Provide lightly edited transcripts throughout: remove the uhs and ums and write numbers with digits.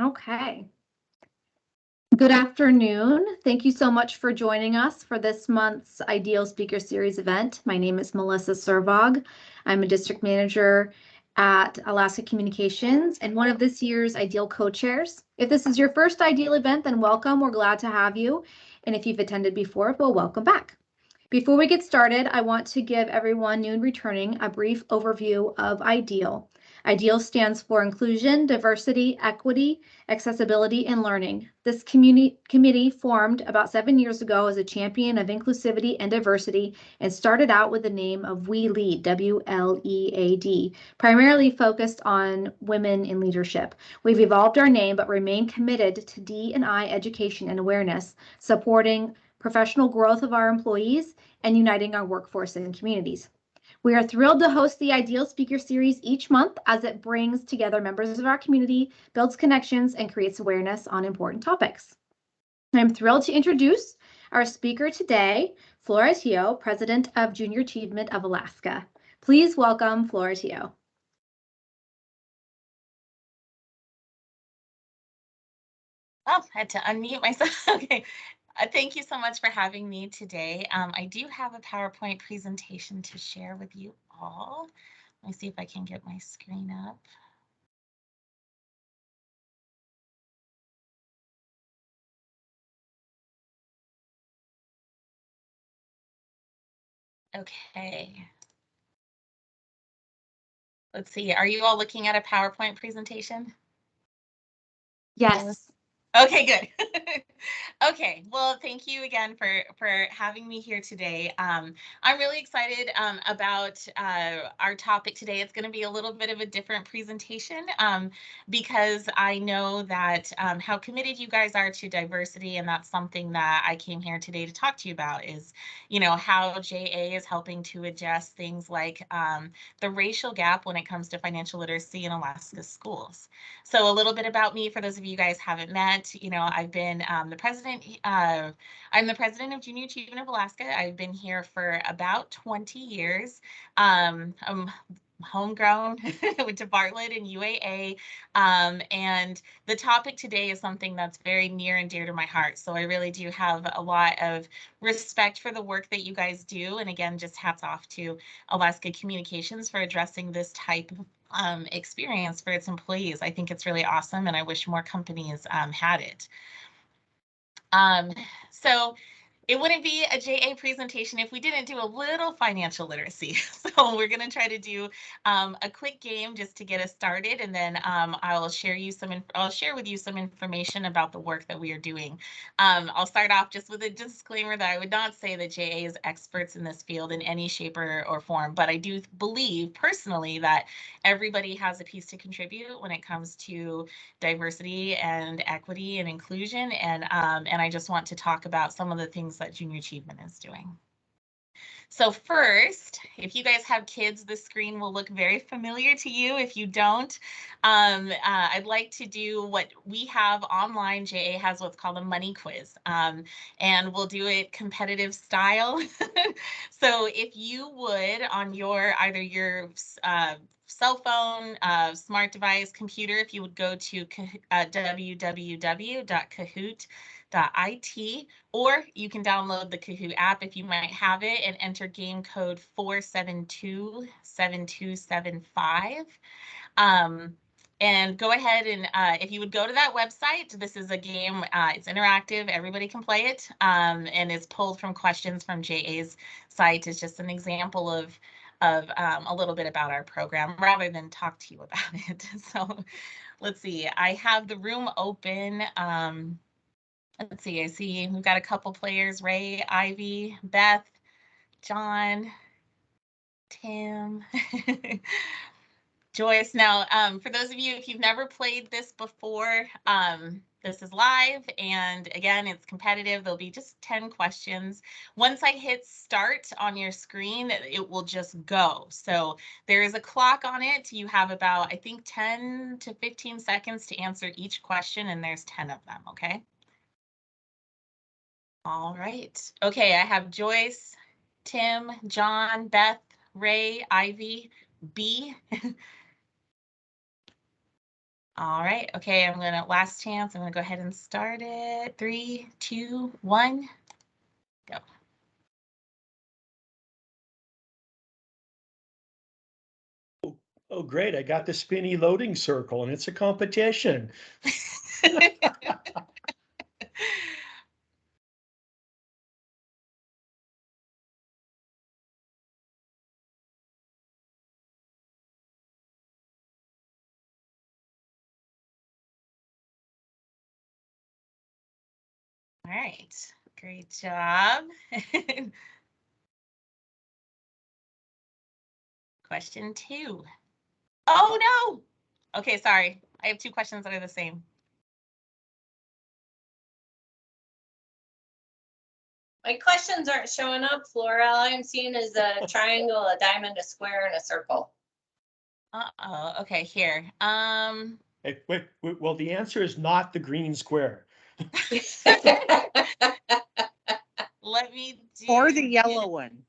Okay. Good afternoon. Thank you so much for joining us for this month's Ideal Speaker Series event. My name is Melissa Servog. I'm a district manager at Alaska Communications and one of this year's Ideal co-chairs. If this is your first Ideal event, then welcome. We're glad to have you. And if you've attended before, well, welcome back. Before we get started, I want to give everyone new and returning a brief overview of IDEAL. IDEAL stands for Inclusion, Diversity, Equity, Accessibility, and Learning. This committee formed about 7 years ago as a champion of inclusivity and diversity and started out with the name of WLEAD, W-L-E-A-D, primarily focused on women in leadership. We've evolved our name but remain committed to D&I education and awareness, supporting professional growth of our employees, and uniting our workforce and communities. We are thrilled to host the Ideal Speaker Series each month as it brings together members of our community, builds connections, and creates awareness on important topics. I'm thrilled to introduce our speaker today, Flora Teo, President of Junior Achievement of Alaska. Please welcome Flora Teo. Oh, I had to unmute myself. Okay. Thank you so much for having me today. I do have a PowerPoint presentation to share with you all. Let me see if I can get my screen up. Okay. Let's see. Are you all looking at a PowerPoint presentation? Yes. Okay, good. Okay, well, thank you again for having me here today. I'm really excited about our topic today. It's going to be a little bit of a different presentation because I know that how committed you guys are to diversity, and that's something that I came here today to talk to you about is, how JA is helping to adjust things like the racial gap when it comes to financial literacy in Alaska schools. So a little bit about me for those of you guys haven't met. I've been the president. I'm the president of Junior Achievement of Alaska. I've been here for about 20 years. I'm homegrown, went to Bartlett and UAA. And the topic today is something that's very near and dear to my heart. So I really do have a lot of respect for the work that you guys do. And again, just hats off to Alaska Communications for addressing this type of experience for its employees. I think it's really awesome, and I wish more companies had it. So it wouldn't be a JA presentation if we didn't do a little financial literacy. So we're going to try to do a quick game just to get us started, and then I'll share with you some information about the work that we are doing. I'll start off just with a disclaimer that I would not say that JA is experts in this field in any shape or form, but I do believe personally that everybody has a piece to contribute when it comes to diversity and equity and inclusion, and I just want to talk about some of the things that Junior Achievement is doing. So first, if you guys have kids, this screen will look very familiar to you. If you don't, I'd like to do what we have online. JA has what's called a money quiz, and we'll do it competitive style. So if you would, on either your cell phone, smart device, computer, if you would go to www.kahoot.it, or you can download the Kahoot app if you might have it and enter game code 4727275. And go ahead and if you would go to that website, this is a game, it's interactive, everybody can play it, and it's pulled from questions from JA's site. It's just an example of a little bit about our program rather than talk to you about it. So let's see, I have the room open. Let's see, I see we've got a couple players, Ray, Ivy, Beth, John, Tim, Joyce. Now, for those of you, if you've never played this before, this is live, and again, it's competitive. There'll be just 10 questions. Once I hit start on your screen, it will just go. So there is a clock on it. You have about, I think, 10 to 15 seconds to answer each question, and there's 10 of them, okay? All right. Okay, I have Joyce, Tim, John, Beth, Ray, Ivy, B. All right. Okay, I'm gonna last chance. I'm gonna go ahead and start it. 3, 2, 1, go. Oh, great. I got the spinny loading circle and it's a competition. All right. Great job. Question 2. Oh no. Okay, sorry. I have 2 questions that are the same. My questions aren't showing up, Flora. All I'm seeing is a triangle, a diamond, a square, and a circle. Uh-oh. Okay, here. Hey, wait, well, the answer is not the green square. Let me do. Or the yellow one.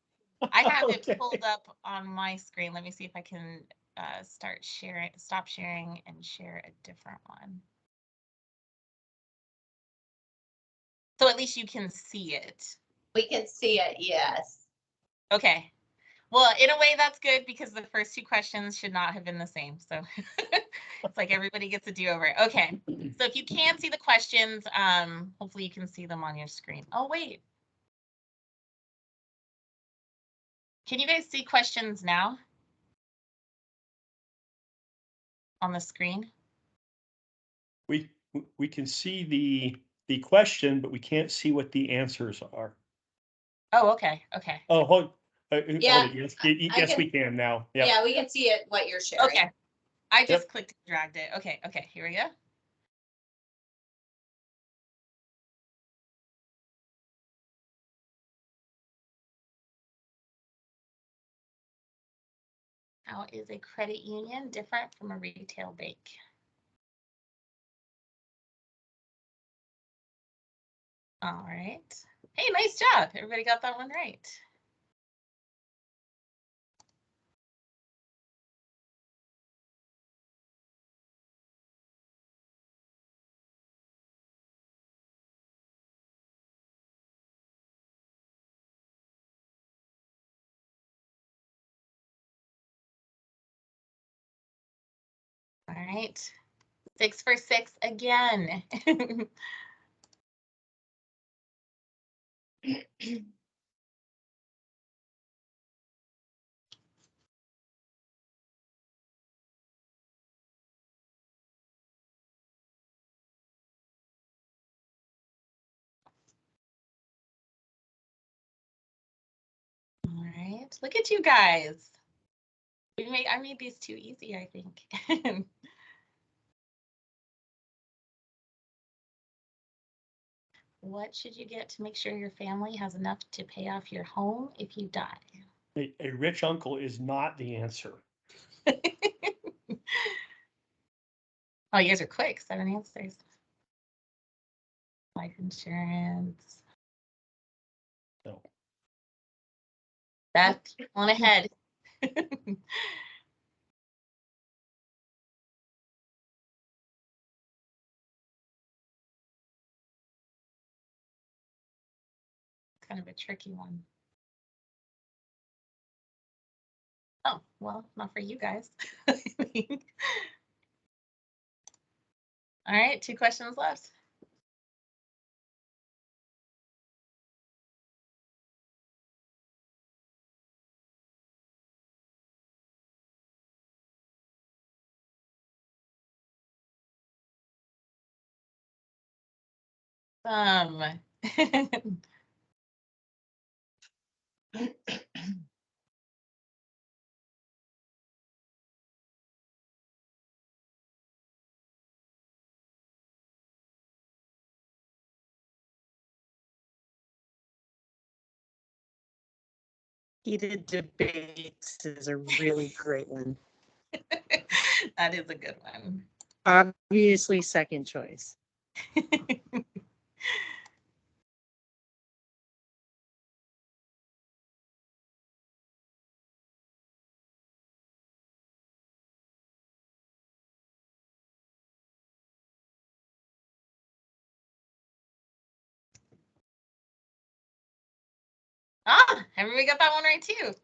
I have it Okay. pulled up on my screen. Let me see if I can stop sharing and share a different one. So at least you can see it. We can see it, yes. Okay. Well, in a way that's good because the first 2 questions should not have been the same. So it's like everybody gets a do-over. Okay. So if you can see the questions, hopefully you can see them on your screen. Oh, wait. Can you guys see questions now on the screen? We can see the question, but we can't see what the answers are. Oh, okay. Okay. Oh, hold Yeah, it. Yes, we can now. Yep. Yeah, we can see it, what you're sharing. Okay. I just Yep. clicked and dragged it. Okay. Okay. Here we go. How is a credit union different from a retail bank? All right. Hey, nice job. Everybody got that one right. All right. 6 for 6 again. All right. Look at you guys. I made these too easy, I think. What should you get to make sure your family has enough to pay off your home if you die? A rich uncle is not the answer. Oh, you guys are quick. 7 answers. Life insurance. No. That's on ahead. Kind of a tricky one. Oh, well, not for you guys. All right, 2 questions left. Heated debates is a really great one. That is a good one. Obviously, second choice. Everybody got that one right too.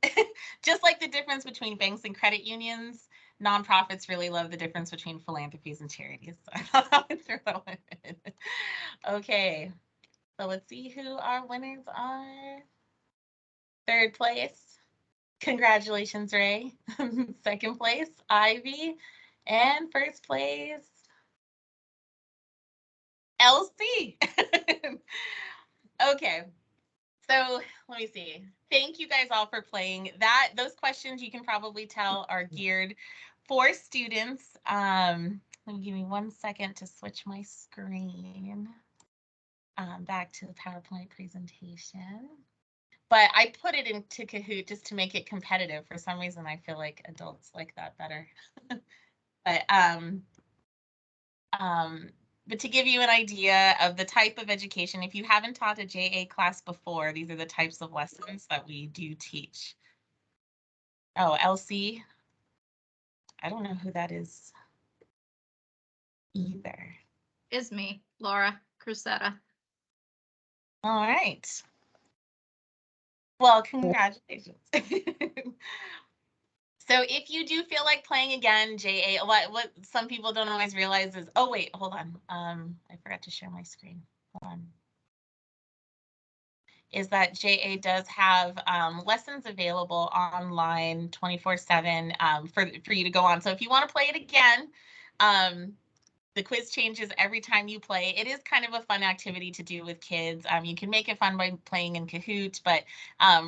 Just like the difference between banks and credit unions, nonprofits really love the difference between philanthropies and charities. So I thought I would throw that one in. Okay, so let's see who our winners are. Third place, congratulations, Ray. Second place, Ivy. And first place, LC. Okay, so let me see. Thank you guys all for playing. Those questions, you can probably tell, are geared for students. Let me give me 1 second to switch my screen back to the PowerPoint presentation. But I put it into Kahoot just to make it competitive. For some reason, I feel like adults like that better. But to give you an idea of the type of education, if you haven't taught a JA class before, these are the types of lessons that we do teach. Oh, LC. I don't know who that is either. Is me, Laura Cruzetta. All right. Well, congratulations. So if you do feel like playing again, JA, what some people don't always realize is, oh wait, hold on. I forgot to share my screen. Hold on. Is that JA does have lessons available online 24/7 for you to go on. So if you want to play it again, the quiz changes every time you play. It is kind of a fun activity to do with kids. You can make it fun by playing in Kahoot, but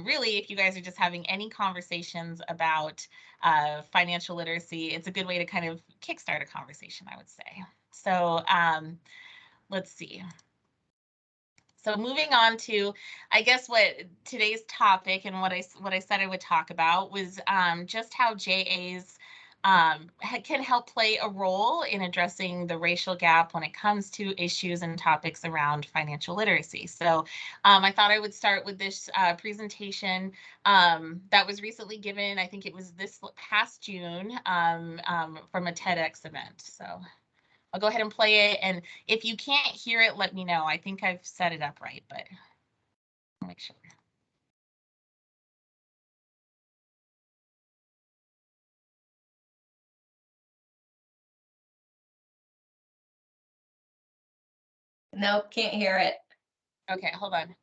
really, if you guys are just having any conversations about financial literacy, it's a good way to kind of kickstart a conversation, I would say. So let's see. So moving on to, I guess, what today's topic and what I said I would talk about was just how JAs can help play a role in addressing the racial gap when it comes to issues and topics around financial literacy. So I thought I would start with this presentation that was recently given, I think it was this past June, from a TEDx event. So I'll go ahead and play it. And if you can't hear it, let me know. I think I've set it up right, but I'll make sure. Nope, can't hear it. Okay, hold on.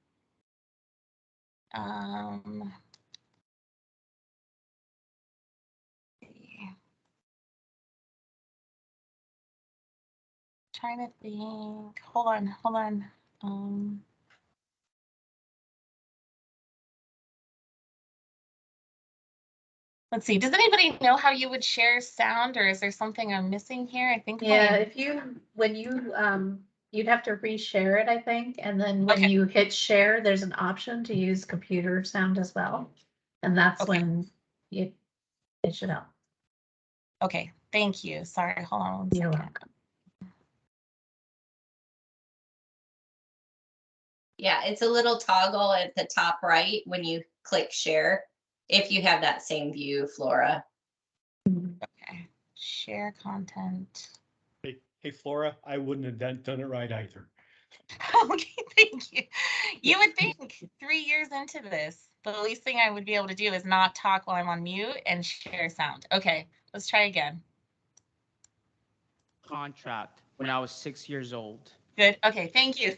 Trying to think. Hold on. Let's see. Does anybody know how you would share sound, or is there something I'm missing here? I think. Yeah, when you you'd have to reshare it, I think, and then when Okay. you hit share, there's an option to use computer sound as well, and that's Okay. when it should help. Okay. Thank you. Sorry. Hold on 1 You're second. welcome. Yeah, it's a little toggle at the top right when you click share, if you have that same view, Flora. Okay. Share content. Hey, Flora, I wouldn't have done it right either. Okay, thank you. You would think 3 years into this, the least thing I would be able to do is not talk while I'm on mute and share sound. Okay, let's try again. Contract when I was 6 years old. Good. Okay, thank you.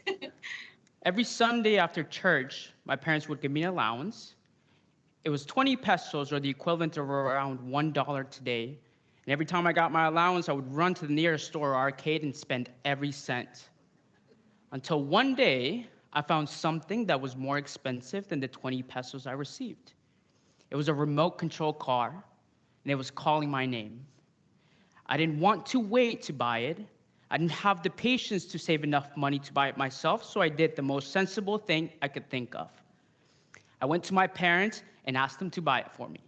Every Sunday after church, my parents would give me an allowance. It was 20 pesos, or the equivalent of around $1 today. And every time I got my allowance, I would run to the nearest store or arcade and spend every cent. Until one day, I found something that was more expensive than the 20 pesos I received. It was a remote control car, and it was calling my name. I didn't want to wait to buy it. I didn't have the patience to save enough money to buy it myself, so I did the most sensible thing I could think of. I went to my parents and asked them to buy it for me.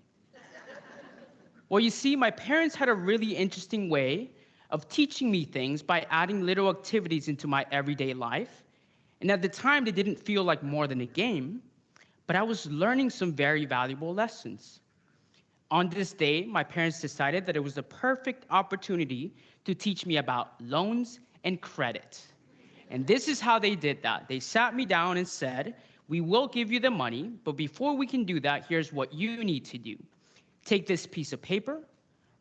Well, you see, my parents had a really interesting way of teaching me things by adding little activities into my everyday life. And at the time, they didn't feel like more than a game, but I was learning some very valuable lessons. On this day, my parents decided that it was the perfect opportunity to teach me about loans and credit. And this is how they did that. They sat me down and said, We will give you the money, but before we can do that, here's what you need to do. Take this piece of paper,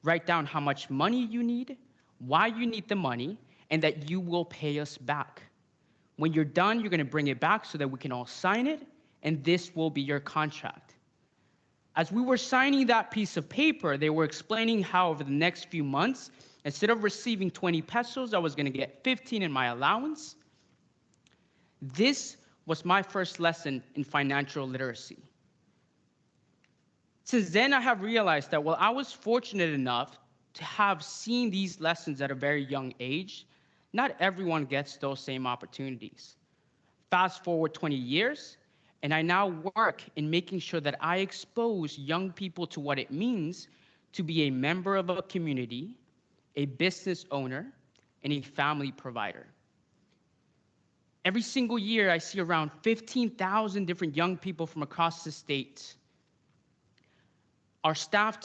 write down how much money you need, why you need the money, and that you will pay us back. When you're done, you're going to bring it back so that we can all sign it, and this will be your contract. As we were signing that piece of paper, they were explaining how over the next few months, instead of receiving 20 pesos, I was going to get 15 in my allowance. This was my first lesson in financial literacy. Since then, I have realized that while I was fortunate enough to have seen these lessons at a very young age, not everyone gets those same opportunities. Fast forward 20 years, and I now work in making sure that I expose young people to what it means to be a member of a community, a business owner, and a family provider. Every single year, I see around 15,000 different young people from across the state. Our staff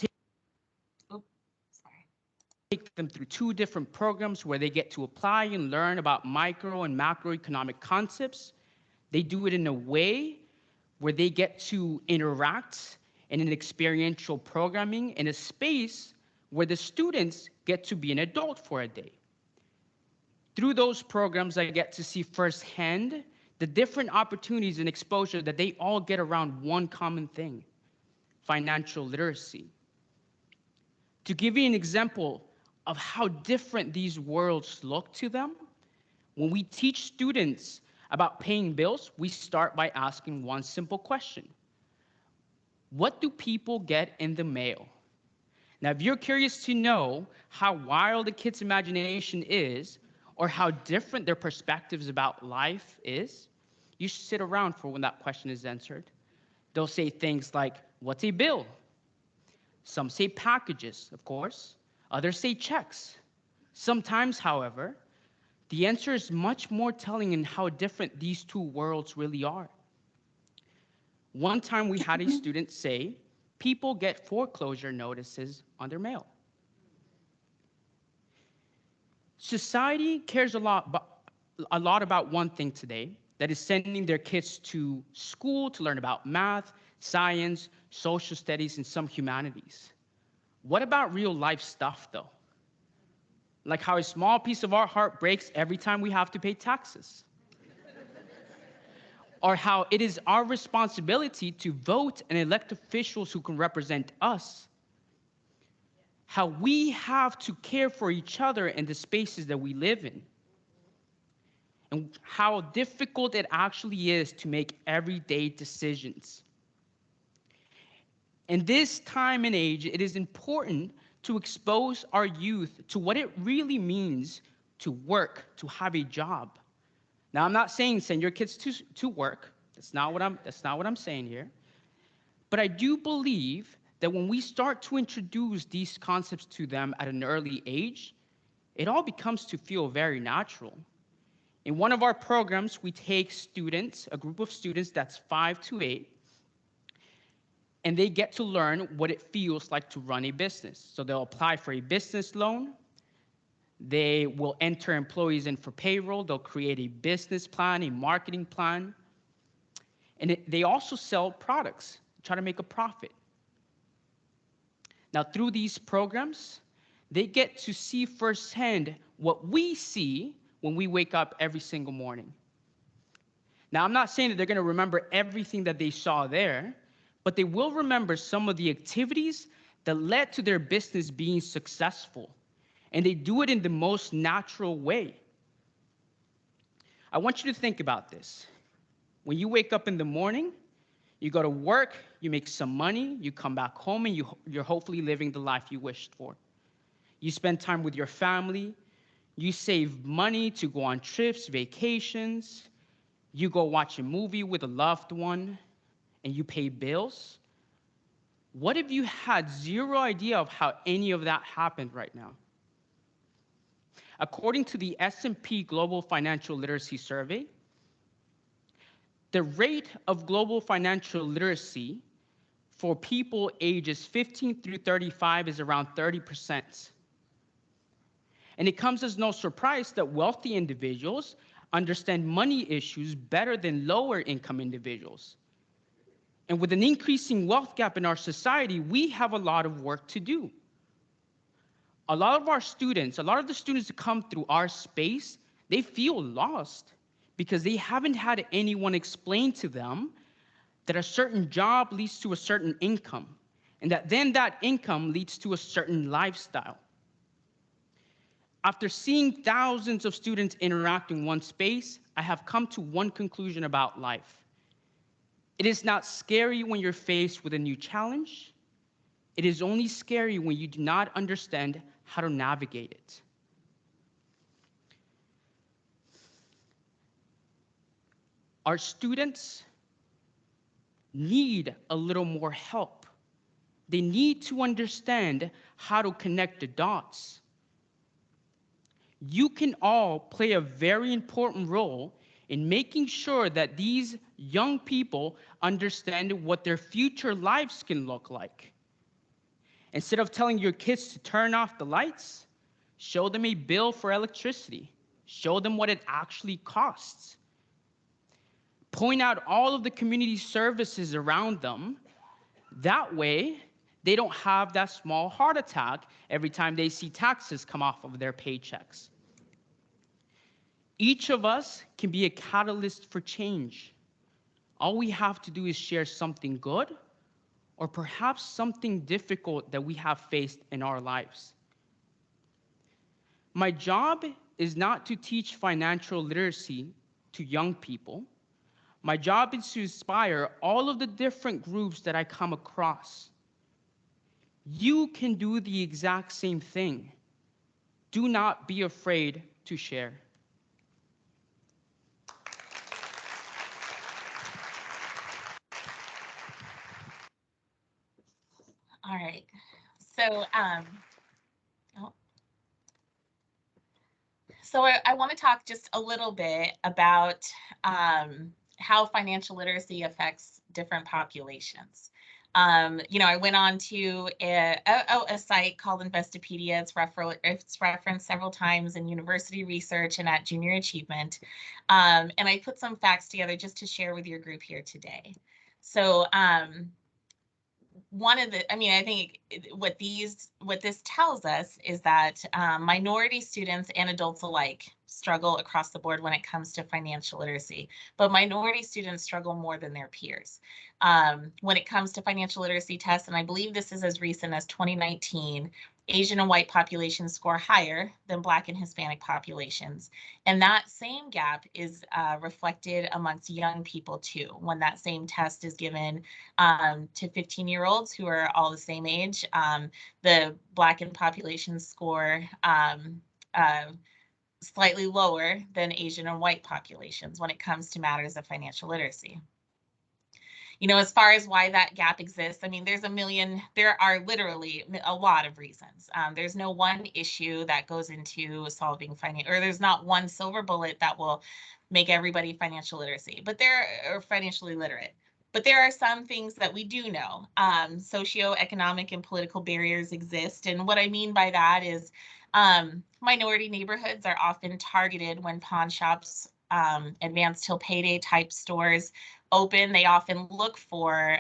take them through 2 different programs where they get to apply and learn about micro and macroeconomic concepts. They do it in a way where they get to interact in an experiential programming in a space where the students get to be an adult for a day. Through those programs, I get to see firsthand the different opportunities and exposure that they all get around one common thing: financial literacy. To give you an example of how different these worlds look to them, when we teach students about paying bills, we start by asking one simple question: what do people get in the mail? Now, if you're curious to know how wild a kid's imagination is, or how different their perspectives about life is, you should sit around for when that question is answered. They'll say things like, what's a bill? Some say packages, of course. Others say checks. Sometimes, however, the answer is much more telling in how different these 2 worlds really are. One time we had a student say, people get foreclosure notices on their mail. Society cares a lot about one thing today, that is sending their kids to school to learn about math, science, social studies, and some humanities. What about real life stuff, though? Like how a small piece of our heart breaks every time we have to pay taxes. Or how it is our responsibility to vote and elect officials who can represent us. How we have to care for each other in the spaces that we live in. And how difficult it actually is to make everyday decisions. In this time and age, it is important to expose our youth to what it really means to work, to have a job. Now, I'm not saying send your kids to work. That's not what I'm saying here. But I do believe that when we start to introduce these concepts to them at an early age, it all becomes to feel very natural. In one of our programs, we take students, a group of students that's 5 to 8, and they get to learn what it feels like to run a business. So they'll apply for a business loan. They will enter employees in for payroll. They'll create a business plan, a marketing plan. And they also sell products, try to make a profit. Now, through these programs, they get to see firsthand what we see when we wake up every single morning. Now, I'm not saying that they're going to remember everything that they saw there, but they will remember some of the activities that led to their business being successful. And they do it in the most natural way. I want you to think about this. When you wake up in the morning, you go to work, you make some money, you come back home, and you're hopefully living the life you wished for. You spend time with your family, you save money to go on trips, vacations, you go watch a movie with a loved one, and you pay bills. What if you had zero idea of how any of that happened right now? According to the S&P Global Financial Literacy Survey, the rate of global financial literacy for people ages 15 through 35 is around 30%. And it comes as no surprise that wealthy individuals understand money issues better than lower income individuals. And with an increasing wealth gap in our society, we have a lot of work to do. A lot of the students that come through our space, they feel lost because they haven't had anyone explain to them that a certain job leads to a certain income, and that income leads to a certain lifestyle. After seeing thousands of students interact in one space, I have come to one conclusion about life. It is not scary when you're faced with a new challenge. It is only scary when you do not understand how to navigate it. Our students need a little more help. They need to understand how to connect the dots. You can all play a very important role in making sure that these young people understand what their future lives can look like. Instead of telling your kids to turn off the lights, show them a bill for electricity. Show them what it actually costs. Point out all of the community services around them. That way, they don't have that small heart attack every time they see taxes come off of their paychecks. Each of us can be a catalyst for change. All we have to do is share something good or perhaps something difficult that we have faced in our lives. My job is not to teach financial literacy to young people. My job is to inspire all of the different groups that I come across. You can do the exact same thing. Do not be afraid to share. All right. So, I want to talk just a little bit about how financial literacy affects different populations. I went on to a site called Investopedia. It's referenced several times in university research and at Junior Achievement. And I put some facts together just to share with your group here today. So I think what this tells us is that minority students and adults alike struggle across the board when it comes to financial literacy, but minority students struggle more than their peers. When it comes to financial literacy tests, and I believe this is as recent as 2019, Asian and white populations score higher than Black and Hispanic populations. And that same gap is reflected amongst young people too, when that same test is given to 15-year-olds who are all the same age. The Black and populations score slightly lower than Asian and white populations when it comes to matters of financial literacy. As far as why that gap exists, there are literally a lot of reasons. There's no one issue that goes into solving there's not one silver bullet that will make everybody financially literate. But there are some things that we do know. Socioeconomic and political barriers exist. And what I mean by that is minority neighborhoods are often targeted when pawn shops, advanced till payday type stores open. They often look for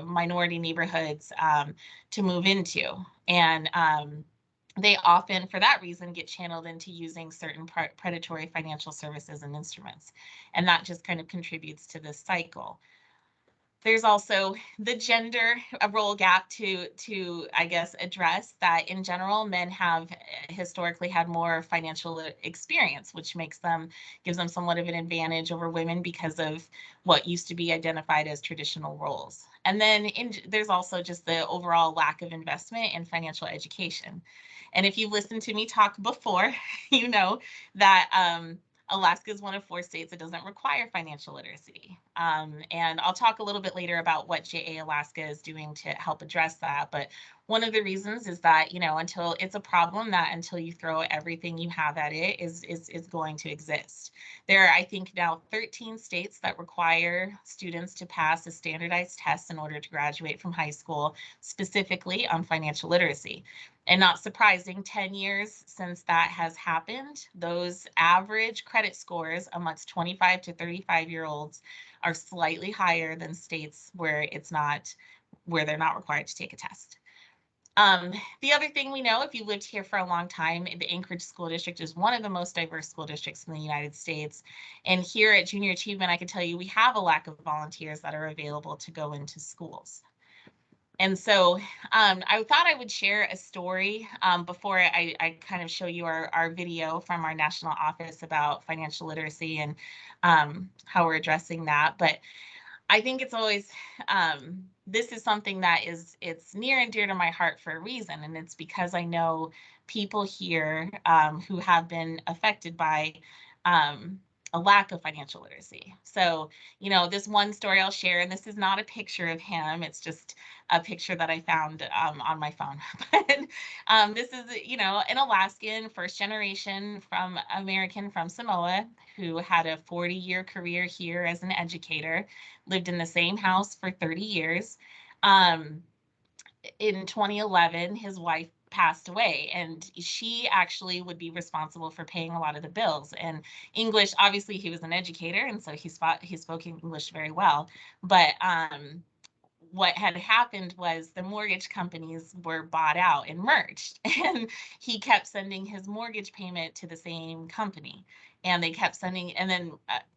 minority neighborhoods to move into. And they often, for that reason, get channeled into using certain predatory financial services and instruments. And that just kind of contributes to this cycle. There's also the gender role gap to I guess, address that. In general, men have historically had more financial experience, which gives them somewhat of an advantage over women because of what used to be identified as traditional roles. And then there's also just the overall lack of investment in financial education. And if you've listened to me talk before, you know that Alaska is one of 4 states that doesn't require financial literacy. And I'll talk a little bit later about what JA Alaska is doing to help address that. But one of the reasons is that, until it's a problem that until you throw everything you have at it is going to exist. There are, I think, now 13 states that require students to pass a standardized test in order to graduate from high school, specifically on financial literacy. And not surprising, 10 years since that has happened, those average credit scores amongst 25 to 35-year-olds are slightly higher than states where they're not required to take a test. The other thing we know, if you lived here for a long time, the Anchorage School District is one of the most diverse school districts in the United States. And here at Junior Achievement, I can tell you we have a lack of volunteers that are available to go into schools. And so I thought I would share a story before I kind of show you our video from our national office about financial literacy and how we're addressing that. But I think it's always, this is something that it's near and dear to my heart for a reason. And it's because I know people here who have been affected by a lack of financial literacy. So, this one story I'll share, and this is not a picture of him. It's just a picture that I found on my phone. But this is, an Alaskan first generation American from Samoa who had a 40-year career here as an educator, lived in the same house for 30 years. In 2011, his wife passed away, and she actually would be responsible for paying a lot of the bills. And English, obviously, he was an educator, and so he spoke English very well. But what had happened was the mortgage companies were bought out and merged, and he kept sending his mortgage payment to the same company, and they kept sending, and then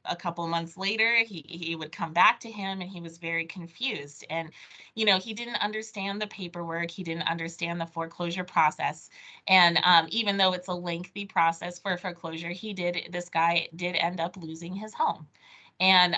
a couple of months later he would come back to him, and he was very confused. And he didn't understand the paperwork, he didn't understand the foreclosure process. And even though it's a lengthy process for foreclosure, this guy did end up losing his home. And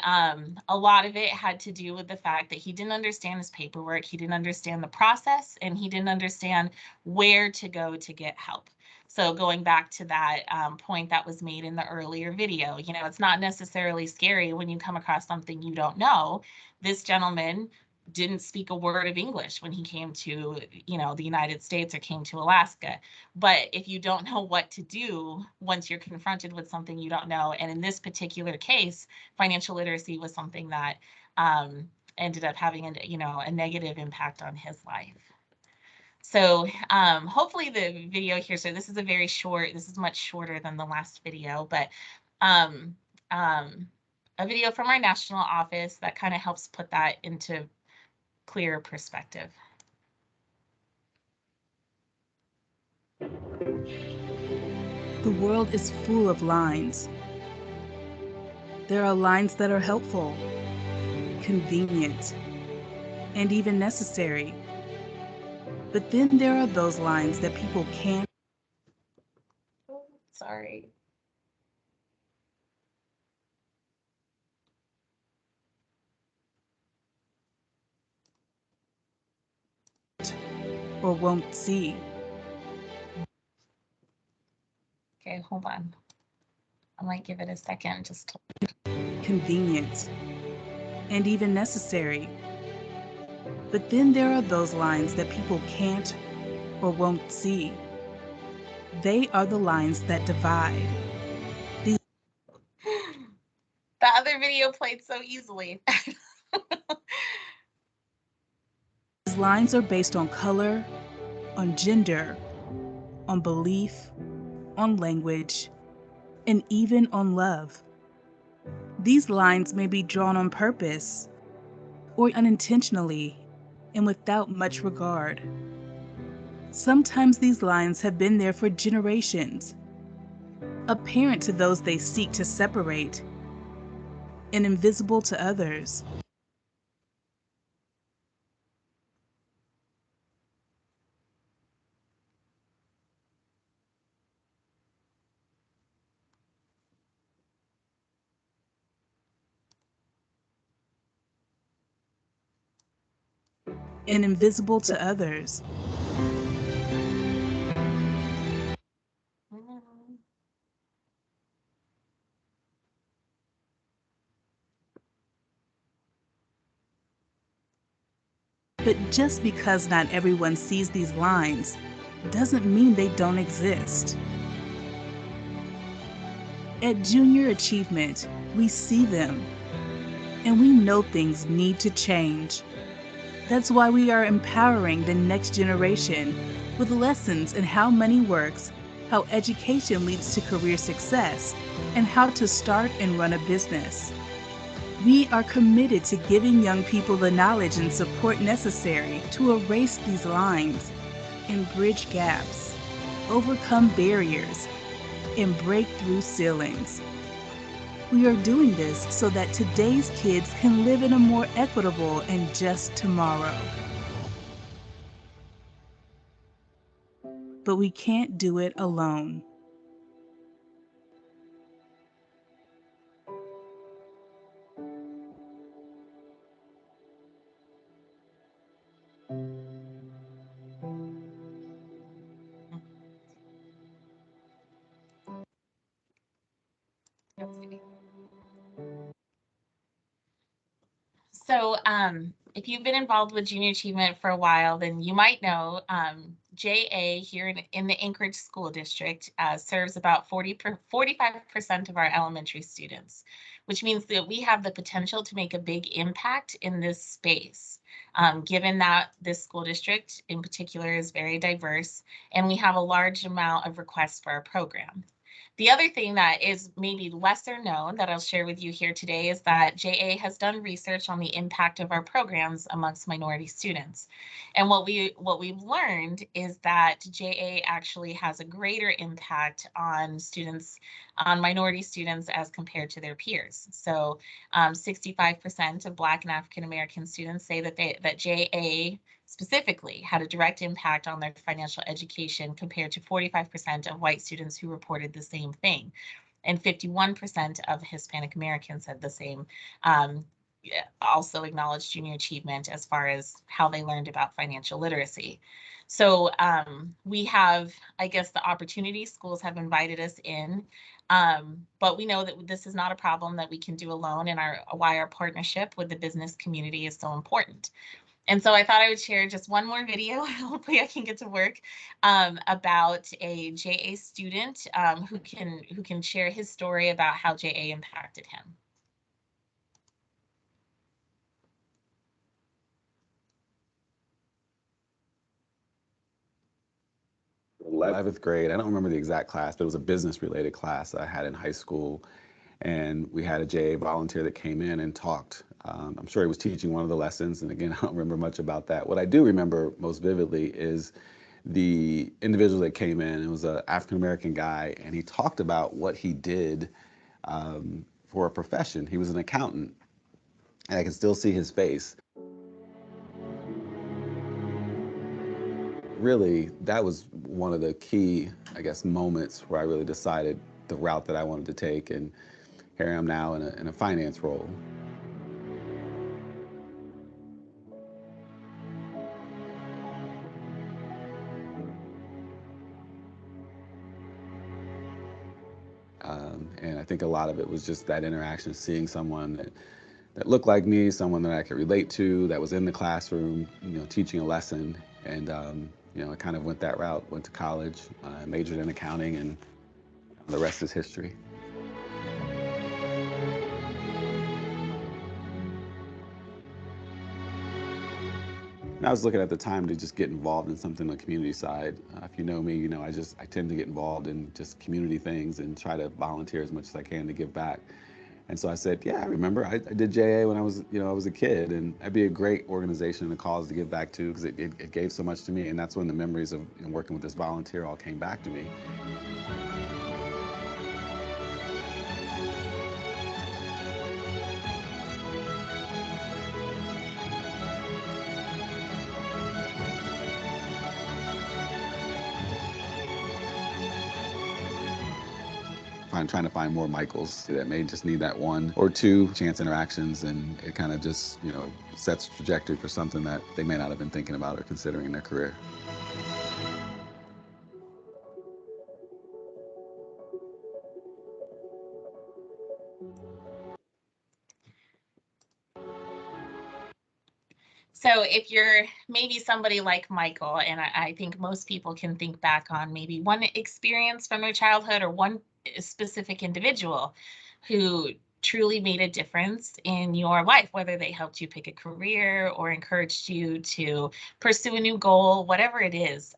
a lot of it had to do with the fact that he didn't understand his paperwork, he didn't understand the process, and he didn't understand where to go to get help. So going back to that point that was made in the earlier video, it's not necessarily scary when you come across something you don't know. This gentleman didn't speak a word of English when he came to, the United States or came to Alaska. But if you don't know what to do once you're confronted with something you don't know, and in this particular case, financial literacy was something that ended up having a negative impact on his life. So hopefully the video here, so this is much shorter than the last video, but a video from our national office that kind of helps put that into clear perspective. The world is full of lines. There are lines that are helpful, convenient, and even necessary. But then there are those lines that people can't. Oh, sorry. Or won't see. Okay, hold on. I might give it a second just to... Convenient, and even necessary. But then there are those lines that people can't or won't see. They are the lines that divide. The other video played so easily. These lines are based on color, on gender, on belief, on language, and even on love. These lines may be drawn on purpose or unintentionally and without much regard. Sometimes these lines have been there for generations, apparent to those they seek to separate, and invisible to others. And invisible to others. But just because not everyone sees these lines doesn't mean they don't exist. At Junior Achievement, we see them, and we know things need to change. That's why we are empowering the next generation with lessons in how money works, how education leads to career success, and how to start and run a business. We are committed to giving young people the knowledge and support necessary to erase these lines and bridge gaps, overcome barriers, and break through ceilings. We are doing this so that today's kids can live in a more equitable and just tomorrow. But we can't do it alone. So if you've been involved with Junior Achievement for a while, then you might know JA here in the Anchorage School District serves about 45% of our elementary students, which means that we have the potential to make a big impact in this space. Given that this school district in particular is very diverse and we have a large amount of requests for our program. The other thing that is maybe lesser known that I'll share with you here today is that JA has done research on the impact of our programs amongst minority students. And what we've learned is that JA actually has a greater impact on students, on minority students as compared to their peers. So 65% of Black and African American students say that JA specifically had a direct impact on their financial education compared to 45% of white students who reported the same thing. And 51% of Hispanic Americans said the same. Also acknowledged Junior Achievement as far as how they learned about financial literacy. So we have, I guess, the opportunity. Schools have invited us in, but we know that this is not a problem that we can do alone, and why our partnership with the business community is so important. And so I thought I would share just one more video. Hopefully I can get to work about a JA student who can share his story about how JA impacted him. 11th grade. I don't remember the exact class, but it was a business related class I had in high school. And we had a JA volunteer that came in and talked. I'm sure he was teaching one of the lessons. And again, I don't remember much about that. What I do remember most vividly is the individual that came in. It was an African-American guy, and he talked about what he did for a profession. He was an accountant, and I can still see his face. Really, that was one of the key, I guess, moments where I really decided the route that I wanted to take, and here I am now in a finance role. And I think a lot of it was just that interaction, seeing someone that looked like me, someone that I could relate to, that was in the classroom, teaching a lesson. And, I kind of went that route, went to college, majored in accounting, and the rest is history. And I was looking at the time to just get involved in something on the community side. If you know me, I tend to get involved in just community things and try to volunteer as much as I can to give back. And so I said, yeah, I remember I did JA when I was a kid, and that'd be a great organization and a cause to give back to, because it gave so much to me. And that's when the memories of working with this volunteer all came back to me. I'm trying to find more Michaels that may just need that one or two chance interactions, and it kind of just, sets a trajectory for something that they may not have been thinking about or considering in their career. So So if you're maybe somebody like Michael, and I think most people can think back on maybe one experience from their childhood or one specific individual who truly made a difference in your life, whether they helped you pick a career or encouraged you to pursue a new goal, whatever it is.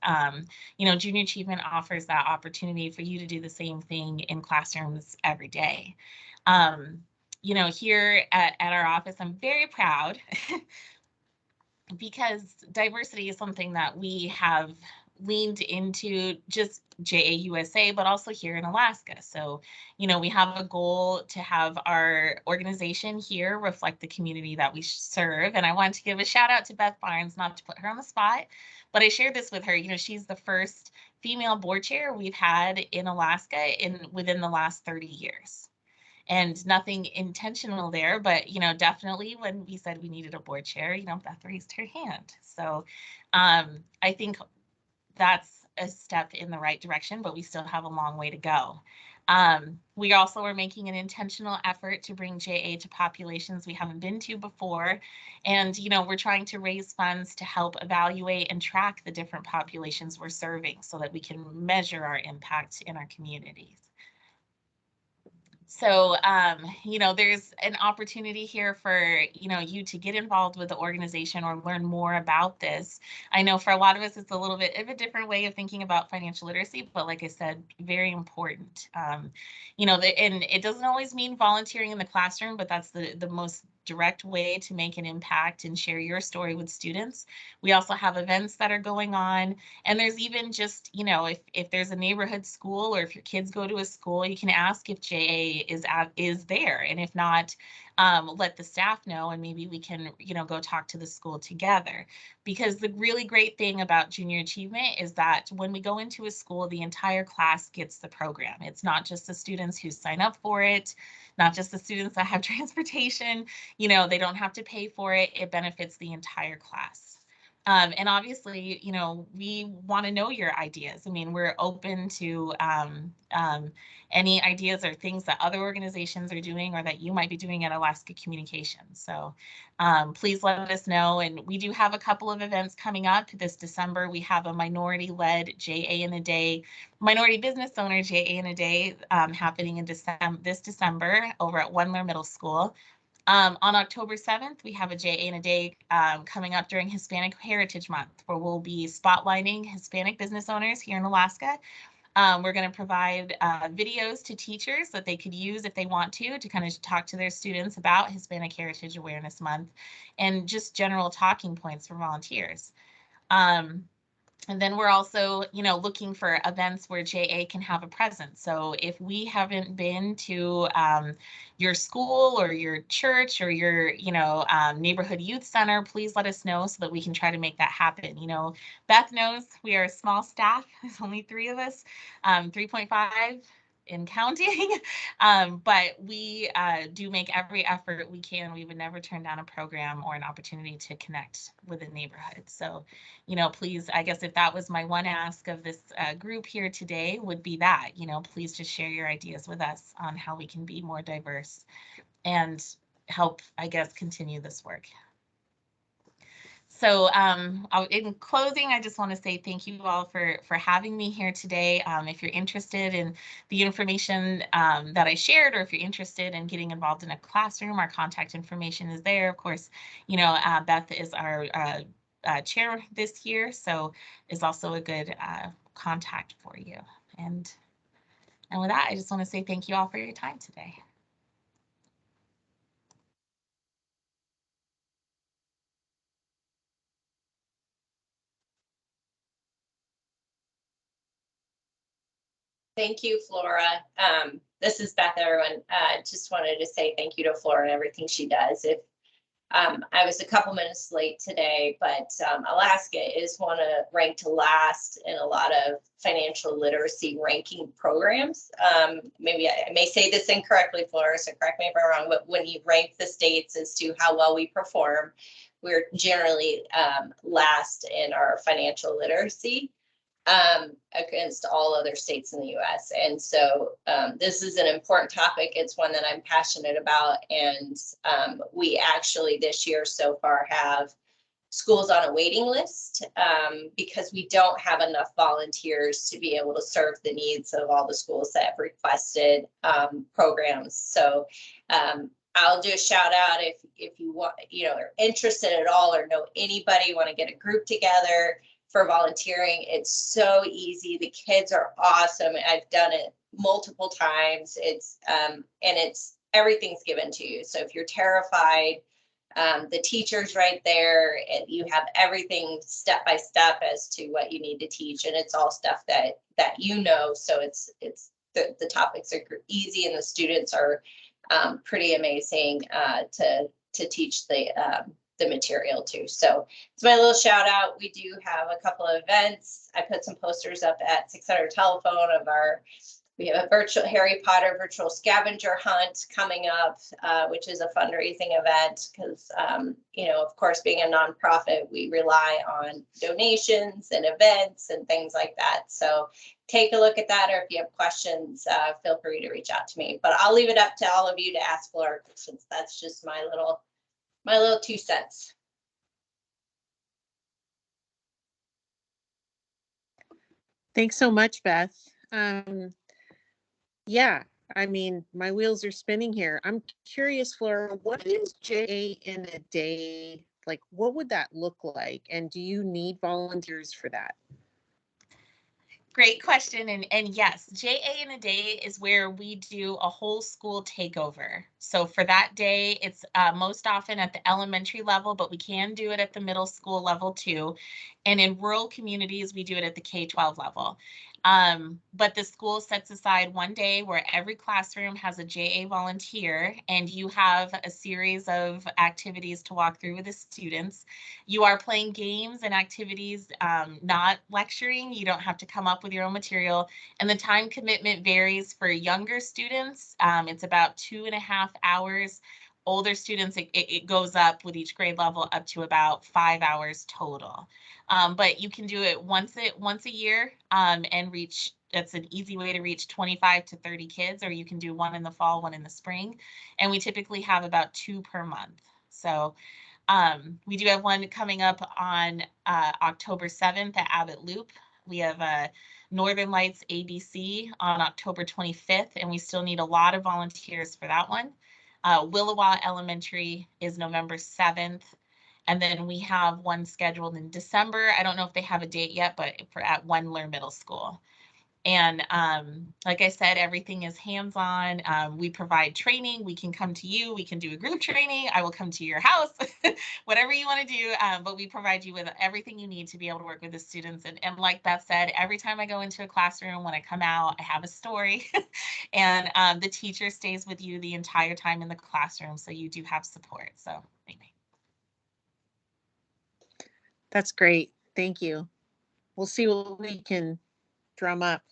You know, Junior Achievement offers that opportunity for you to do the same thing in classrooms every day. You know, here at our office, I'm very proud because diversity is something that we have leaned into, just JAUSA, but also here in Alaska. So, you know, we have a goal to have our organization here reflect the community that we serve. And I wanted to give a shout out to Beth Barnes, not to put her on the spot, but I shared this with her. You know, she's the first female board chair we've had in Alaska within the last 30 years. And nothing intentional there, but, you know, definitely when we said we needed a board chair, you know, Beth raised her hand. So I think that's a step in the right direction, but we still have a long way to go. We also are making an intentional effort to bring JA to populations we haven't been to before. And, you know, we're trying to raise funds to help evaluate and track the different populations we're serving so that we can measure our impact in our communities. So, you know, there's an opportunity here for, you know, you to get involved with the organization or learn more about this. I know for a lot of us, it's a little bit of a different way of thinking about financial literacy, but like I said, very important. You know, and it doesn't always mean volunteering in the classroom, but that's the most direct way to make an impact and share your story with students. We also have events that are going on, and there's even just, you know, if there's a neighborhood school or if your kids go to a school, you can ask if JA is there, and if not, let the staff know, and maybe we can, you know, go talk to the school together. Because the really great thing about Junior Achievement is that when we go into a school, the entire class gets the program. It's not just the students who sign up for it, not just the students that have transportation, you know, they don't have to pay for it. It benefits the entire class. And obviously, you know, we want to know your ideas. I mean, we're open to any ideas or things that other organizations are doing or that you might be doing at Alaska Communications. So please let us know. And we do have a couple of events coming up this December. We have a minority-led JA in a Day, minority business owner JA in a Day happening in this December over at Wendler Middle School. On October 7th, we have a JA in a Day coming up during Hispanic Heritage Month, where we'll be spotlighting Hispanic business owners here in Alaska. We're going to provide videos to teachers that they could use if they want to kind of talk to their students about Hispanic Heritage Awareness Month and just general talking points for volunteers. And then we're also, you know, looking for events where JA can have a presence. So if we haven't been to your school or your church or your, you know, neighborhood youth center, please let us know so that we can try to make that happen. You know, Beth knows we are a small staff. There's only 3 of us, 3.5 in counting, but we do make every effort we can. We would never turn down a program or an opportunity to connect with a neighborhood. So, you know, please, I guess if that was my one ask of this group here today would be that, you know, please just share your ideas with us on how we can be more diverse and help, I guess, continue this work. So in closing, I just want to say thank you all for having me here today. If you're interested in the information that I shared, or if you're interested in getting involved in a classroom, our contact information is there. Of course, you know, Beth is our chair this year, so is also a good contact for you. And with that, I just want to say thank you all for your time today. Thank you, Flora. This is Beth, everyone. Just wanted to say thank you to Flora and everything she does. If I was a couple minutes late today, but Alaska is ranked last in a lot of financial literacy ranking programs. Maybe I may say this incorrectly, Flora, so correct me if I'm wrong, but when you rank the states as to how well we perform, we're generally last in our financial literacy against all other states in the U.S. And so this is an important topic. It's one that I'm passionate about. And we actually this year so far have schools on a waiting list because we don't have enough volunteers to be able to serve the needs of all the schools that have requested programs. So I'll do a shout out if you want, are interested at all or know anybody, want to get a group together for volunteering. It's so easy. The kids are awesome. I've done it multiple times. It's everything's given to you. So if you're terrified, the teacher's right there, and you have everything step by step as to what you need to teach, and it's all stuff that so it's the topics are easy, and the students are pretty amazing to teach the material too. So it's my little shout out. We do have a couple of events. I put some posters up at 600 Telephone of we have a virtual Harry Potter virtual scavenger hunt coming up, which is a fundraising event because, of course, being a nonprofit, we rely on donations and events and things like that. So take a look at that, or if you have questions, feel free to reach out to me. But I'll leave it up to all of you to ask Flora questions. That's just my little 2 cents. Thanks so much, Beth. Yeah, I mean, my wheels are spinning here. I'm curious, Flora, what is JA in a day? Like, what would that look like? And do you need volunteers for that? Great question. And yes, JA in a day is where we do a whole school takeover. So for that day, it's most often at the elementary level, but we can do it at the middle school level too. And in rural communities, we do it at the K-12 level. But the school sets aside one day where every classroom has a JA volunteer, and you have a series of activities to walk through with the students. You are playing games and activities, not lecturing. You don't have to come up with your own material. And the time commitment varies for younger students. It's about 2.5 hours. Older students, it goes up with each grade level up to about 5 hours total. But you can do it once a year and reach. That's an easy way to reach 25 to 30 kids, or you can do one in the fall, one in the spring. And we typically have about 2 per month. So we do have one coming up on October 7th at Abbott Loop. We have Northern Lights ABC on October 25th, and we still need a lot of volunteers for that one. Willowa Elementary is November 7th. And then we have one scheduled in December. I don't know if they have a date yet, but at Wendler Middle School. And like I said, everything is hands-on. We provide training. We can come to you. We can do a group training. I will come to your house, whatever you want to do. But we provide you with everything you need to be able to work with the students. And like Beth said, every time I go into a classroom, when I come out, I have a story. And the teacher stays with you the entire time in the classroom. So you do have support. So anyway. That's great. Thank you. We'll see what we can drum up.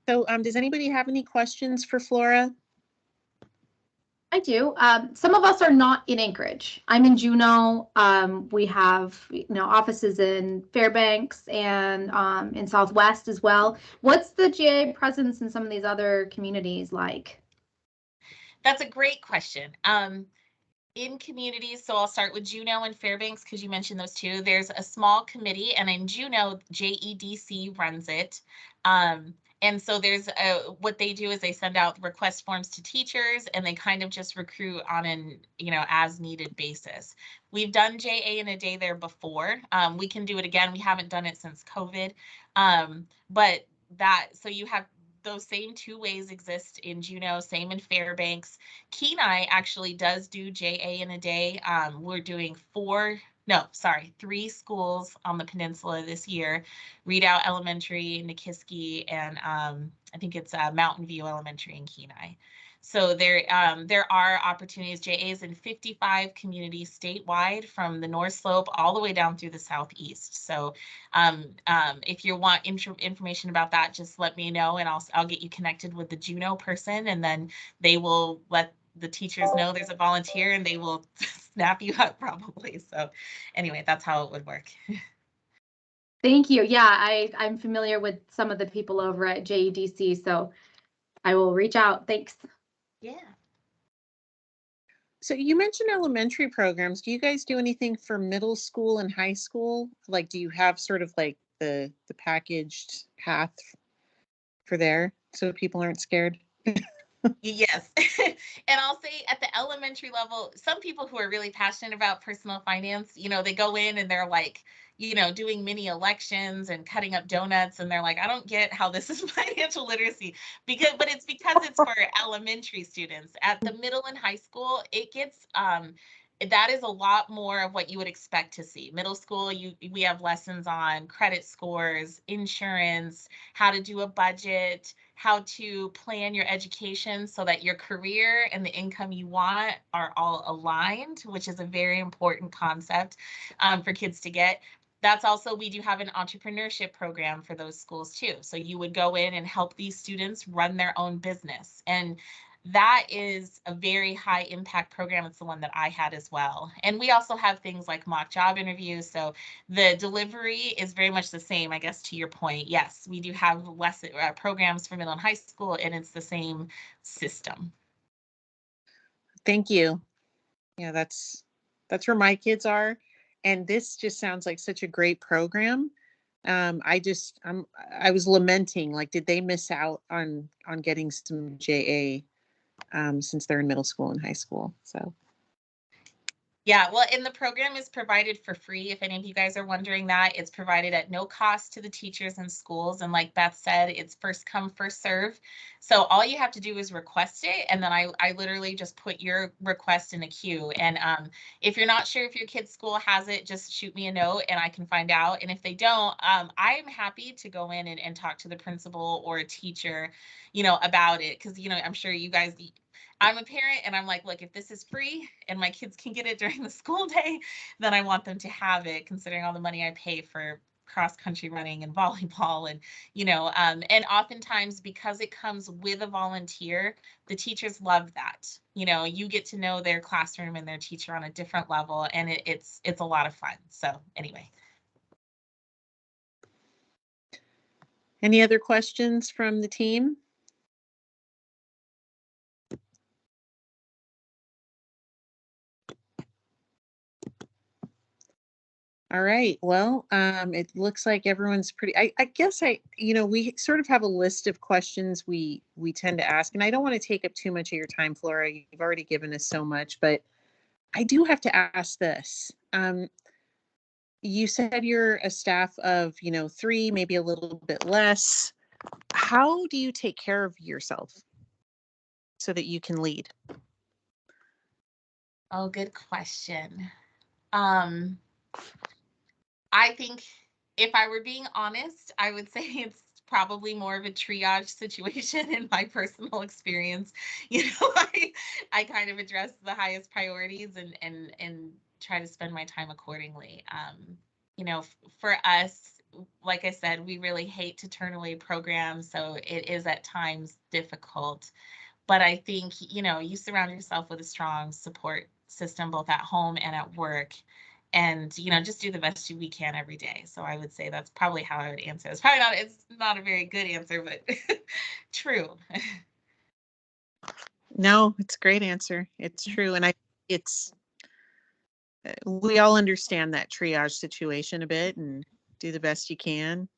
So does anybody have any questions for Flora? I do. Some of us are not in Anchorage. I'm in Juneau. We have offices in Fairbanks and in Southwest as well. What's the GA presence in some of these other communities like? That's a great question. In communities, so I'll start with Juneau and Fairbanks because you mentioned those two. There's a small committee, and in Juneau, JEDC runs it. And so there's what they do is they send out request forms to teachers, and they kind of just recruit on an as needed basis. We've done JA in a day there before. We can do it again. We haven't done it since COVID, but so you have. Those same 2 ways exist in Juneau, same in Fairbanks. Kenai actually does do JA in a day. We're doing 3 schools on the peninsula this year: Redoubt Elementary, Nikiski, and I think it's Mountain View Elementary in Kenai. So there are opportunities. JA is in 55 communities statewide, from the North Slope all the way down through the Southeast. So if you want information about that, just let me know, and I'll get you connected with the Juneau person, and then they will let the teachers know there's a volunteer, and they will snap you up probably. So anyway, that's how it would work. Thank you. Yeah, I'm familiar with some of the people over at JEDC, so I will reach out. Thanks. Yeah. So you mentioned elementary programs. Do you guys do anything for middle school and high school? Like, do you have sort of like the packaged path for there so people aren't scared? Yes. And I'll say at the elementary level, some people who are really passionate about personal finance, they go in and they're like, doing mini elections and cutting up donuts. And they're like, I don't get how this is financial literacy but it's because it's for elementary students. At the middle and high school, it gets, that is a lot more of what you would expect to see. Middle school, we have lessons on credit scores, insurance, how to do a budget, how to plan your education so that your career and the income you want are all aligned, which is a very important concept for kids to get. That's also, we do have an entrepreneurship program for those schools too. So you would go in and help these students run their own business. And that is a very high impact program. It's the one that I had as well. And we also have things like mock job interviews. So the delivery is very much the same, I guess, to your point. Yes, we do have lesson programs for middle and high school, and it's the same system. Thank you. Yeah, that's where my kids are. And this just sounds like such a great program. I was lamenting, like, did they miss out on getting some JA since they're in middle school and high school? So. Yeah, well, and the program is provided for free. If any of you guys are wondering that, it's provided at no cost to the teachers and schools. And like Beth said, it's first come, first serve. So all you have to do is request it. And then I literally just put your request in a queue. And if you're not sure if your kid's school has it, just shoot me a note and I can find out. And if they don't, I'm happy to go in and talk to the principal or a teacher, about it. Because, I'm sure you guys, I'm a parent and I'm like, look, if this is free and my kids can get it during the school day, then I want them to have it, considering all the money I pay for cross country running and volleyball. And, and oftentimes because it comes with a volunteer, the teachers love that. You get to know their classroom and their teacher on a different level, and it's a lot of fun. So anyway. Any other questions from the team? All right. Well, it looks like everyone's pretty, I guess we sort of have a list of questions we tend to ask, and I don't want to take up too much of your time, Flora. You've already given us so much, but I do have to ask this. You said you're a staff of, 3, maybe a little bit less. How do you take care of yourself so that you can lead? Oh, good question. I think if I were being honest, I would say it's probably more of a triage situation in my personal experience. I kind of address the highest priorities and try to spend my time accordingly. For us, like I said, we really hate to turn away programs, so it is at times difficult. But I think, you surround yourself with a strong support system, both at home and at work. And, just do the best we can every day. So I would say that's probably how I would answer. It's not a very good answer, but true. No, it's a great answer. It's true. And we all understand that triage situation a bit and do the best you can.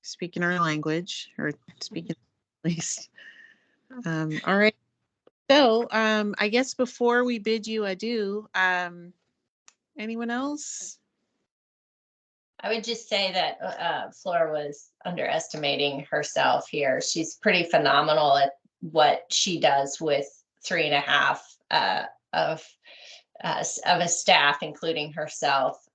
Speak in our language, or speak at least. All right. So I guess before we bid you adieu, anyone else? I would just say that Flora was underestimating herself here. She's pretty phenomenal at what she does with 3.5 of a staff, including herself,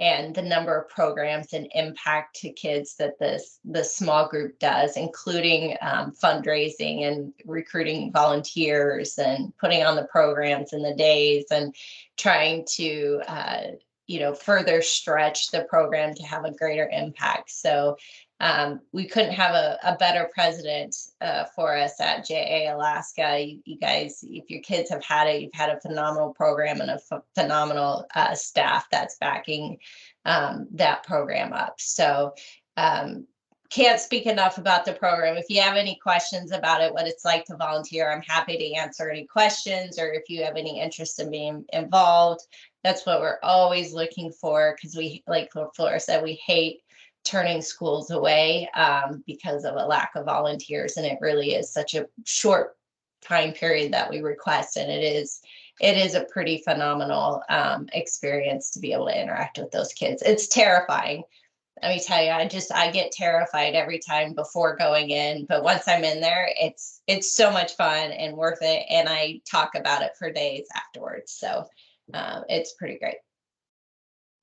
and the number of programs and impact to kids that the small group does, including fundraising and recruiting volunteers and putting on the programs and the days and trying to further stretch the program to have a greater impact. So we couldn't have a better president for us at JA Alaska. You guys, if your kids have had it, you've had a phenomenal program and a phenomenal staff that's backing that program up. So can't speak enough about the program. If you have any questions about it, what it's like to volunteer, I'm happy to answer any questions, or if you have any interest in being involved, that's what we're always looking for, because we, like Flora said, we hate turning schools away because of a lack of volunteers, and it really is such a short time period that we request, and it is a pretty phenomenal experience to be able to interact with those kids. It's terrifying. Let me tell you, I get terrified every time before going in, but once I'm in there, it's so much fun and worth it. And I talk about it for days afterwards. So it's pretty great.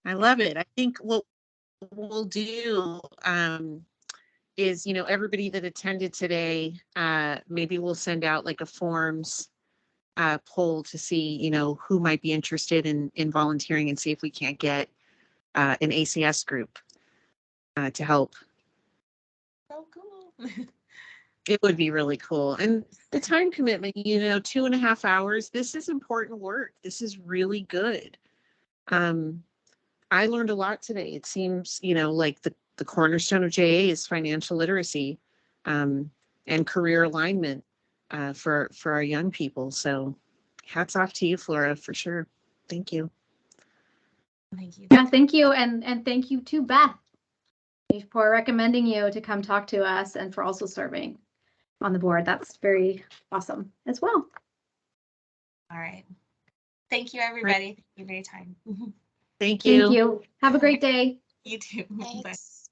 I love it. I think what we'll do is, everybody that attended today, maybe we'll send out like a forms poll to see, who might be interested in volunteering, and see if we can't get an ACS group to help. So cool. It would be really cool. And the time commitment, 2.5 hours, this is important work. This is really good. I learned a lot today. It seems, like the cornerstone of JA is financial literacy and career alignment for our young people. So hats off to you, Flora, for sure. Thank you. Thank you. Yeah, thank you. And thank you to Beth for recommending you to come talk to us, and for also serving on the board. That's very awesome as well. All right. Thank you, everybody. Thank you for your time. Thank you. Thank you. Have a great day. You too. Bye. Thanks.